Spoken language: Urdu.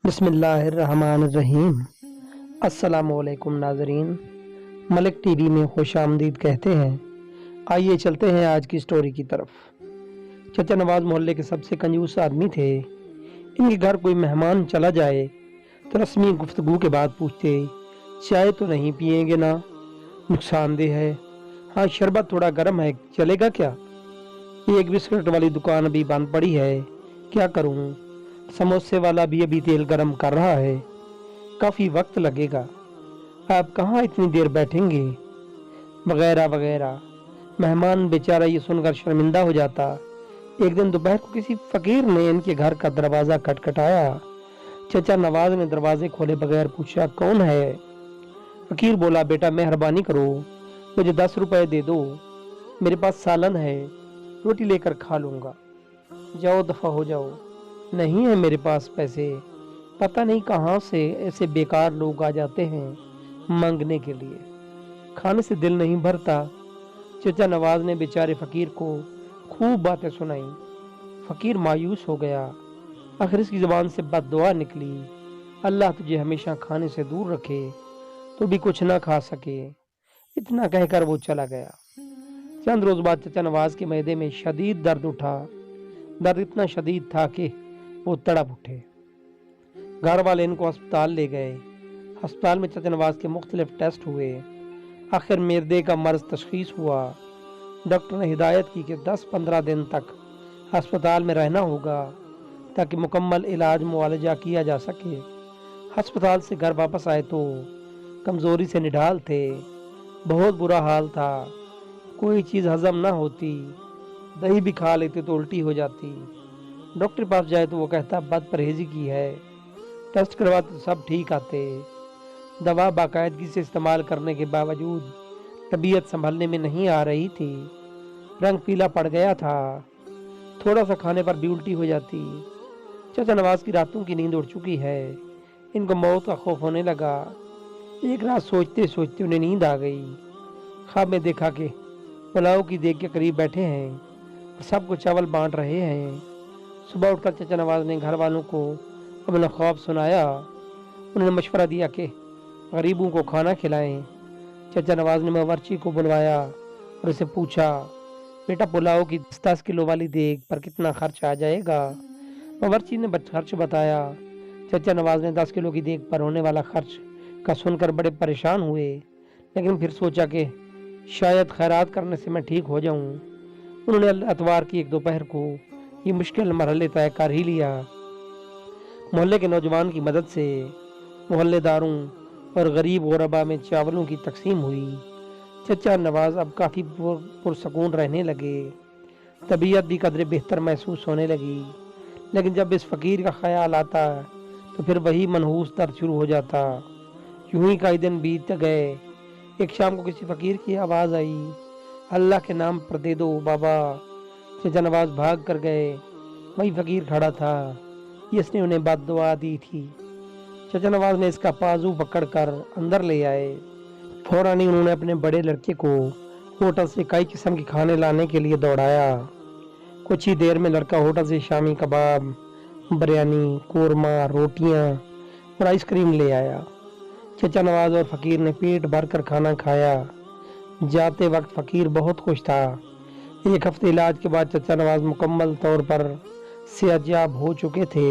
بسم اللہ الرحمن الرحیم۔ السلام علیکم ناظرین، ملک ٹی وی میں خوش آمدید کہتے ہیں۔ آئیے چلتے ہیں آج کی سٹوری کی طرف۔ چچا نواز محلے کے سب سے کنجوس آدمی تھے۔ ان کے گھر کوئی مہمان چلا جائے تو رسمی گفتگو کے بعد پوچھتے، چائے تو نہیں پیئیں گے نا؟ نقصان دہ ہے۔ ہاں شربت تھوڑا گرم ہے، چلے گا کیا؟ ایک بسکٹ والی دکان ابھی بند پڑی ہے، کیا کروں؟ سموسے والا بھی ابھی تیل گرم کر رہا ہے، کافی وقت لگے گا، آپ کہاں اتنی دیر بیٹھیں گے؟ وغیرہ وغیرہ۔ مہمان بیچارہ یہ سن کر شرمندہ ہو جاتا۔ ایک دن دوپہر کو کسی فقیر نے ان کے گھر کا دروازہ کھٹکھٹایا۔ چچا نواز نے دروازے کھولے بغیر پوچھا، کون ہے؟ فقیر بولا، بیٹا مہربانی کرو، مجھے 10 روپے دے دو، میرے پاس سالن ہے، روٹی لے کر کھا لوں گا، جاؤ دفع ہو جاؤ۔ نہیں ہے میرے پاس پیسے، پتہ نہیں کہاں سے ایسے بیکار لوگ آ جاتے ہیں مانگنے کے لیے، کھانے سے دل نہیں بھرتا۔ چچا نواز نے بیچارے فقیر کو خوب باتیں سنائیں۔ فقیر مایوس ہو گیا۔ آخر اس کی زبان سے بد دعا نکلی، اللہ تجھے ہمیشہ کھانے سے دور رکھے، تو بھی کچھ نہ کھا سکے۔ اتنا کہہ کر وہ چلا گیا۔ چند روز بعد چچا نواز کے معدے میں شدید درد اٹھا۔ درد اتنا شدید تھا کہ وہ تڑپ اٹھے۔ گھر والے ان کو ہسپتال لے گئے۔ ہسپتال میں چچا نواز کے مختلف ٹیسٹ ہوئے۔ آخر معدے کا مرض تشخیص ہوا۔ ڈاکٹر نے ہدایت کی کہ 10-15 دن تک ہسپتال میں رہنا ہوگا تاکہ مکمل علاج معالجہ کیا جا سکے۔ ہسپتال سے گھر واپس آئے تو کمزوری سے نڈھال تھے، بہت برا حال تھا، کوئی چیز ہضم نہ ہوتی، دہی بھی کھا لیتے تو الٹی ہو جاتی، ڈاکٹر پاس جائے تو وہ کہتا بد پرہیزی کی ہے، ٹیسٹ کرواتے تو سب ٹھیک آتے، دوا باقاعدگی سے استعمال کرنے کے باوجود طبیعت سنبھلنے میں نہیں آ رہی تھی، رنگ پیلا پڑ گیا تھا، تھوڑا سا کھانے پر بھی الٹی ہو جاتی۔ چچا نواز کی راتوں کی نیند اڑ چکی ہے، ان کو موت کا خوف ہونے لگا۔ ایک رات سوچتے سوچتے انہیں نیند آ گئی۔ خواب میں دیکھا کہ پلاؤ کی دیگ کے قریب بیٹھے ہیں اور سب کو چاول بانٹ رہے ہیں۔ صبح اٹھ کر چچا نواز نے گھر والوں کو اپنا خواب سنایا۔ انہوں نے مشورہ دیا کہ غریبوں کو کھانا کھلائیں۔ چچا نواز نے باورچی کو بلوایا اور اسے پوچھا، بیٹا پلاؤ کی 10 کلو والی دیگ پر کتنا خرچ آ جائے گا؟ باورچی نے خرچ بتایا۔ چچا نواز نے 10 کلو کی دیگ پر ہونے والا خرچ کا سن کر بڑے پریشان ہوئے، لیکن پھر سوچا کہ شاید خیرات کرنے سے میں ٹھیک ہو جاؤں۔ انہوں نے اتوار کی ایک دوپہر کو یہ مشکل مرحلے طے کر ہی لیا۔ محلے کے نوجوان کی مدد سے محلے داروں اور غریب غربا میں چاولوں کی تقسیم ہوئی۔ چچا نواز اب کافی پرسکون رہنے لگے، طبیعت بھی قدرے بہتر محسوس ہونے لگی، لیکن جب اس فقیر کا خیال آتا تو پھر وہی منحوس درد شروع ہو جاتا۔ یوں ہی کئی دن بیت گئے۔ ایک شام کو کسی فقیر کی آواز آئی، اللہ کے نام پر دے دو بابا۔ چچا نواز بھاگ کر گئے، وہی فقیر کھڑا تھا جس نے انہیں بد دعا دی تھی۔ چچا نواز نے اس کا بازو پکڑ کر اندر لے آئے۔ فوراً ہی انہوں نے اپنے بڑے لڑکے کو ہوٹل سے کئی قسم کے کھانے لانے کے لیے دوڑایا۔ کچھ ہی دیر میں لڑکا ہوٹل سے شامی کباب، بریانی، قورمہ، روٹیاں اور آئس کریم لے آیا۔ چچا نواز اور فقیر نے پیٹ بھر کر کھانا کھایا۔ جاتے وقت فقیر بہت خوش تھا۔ ایک ہفتے علاج کے بعد چچا نواز مکمل طور پر صحت یاب ہو چکے تھے۔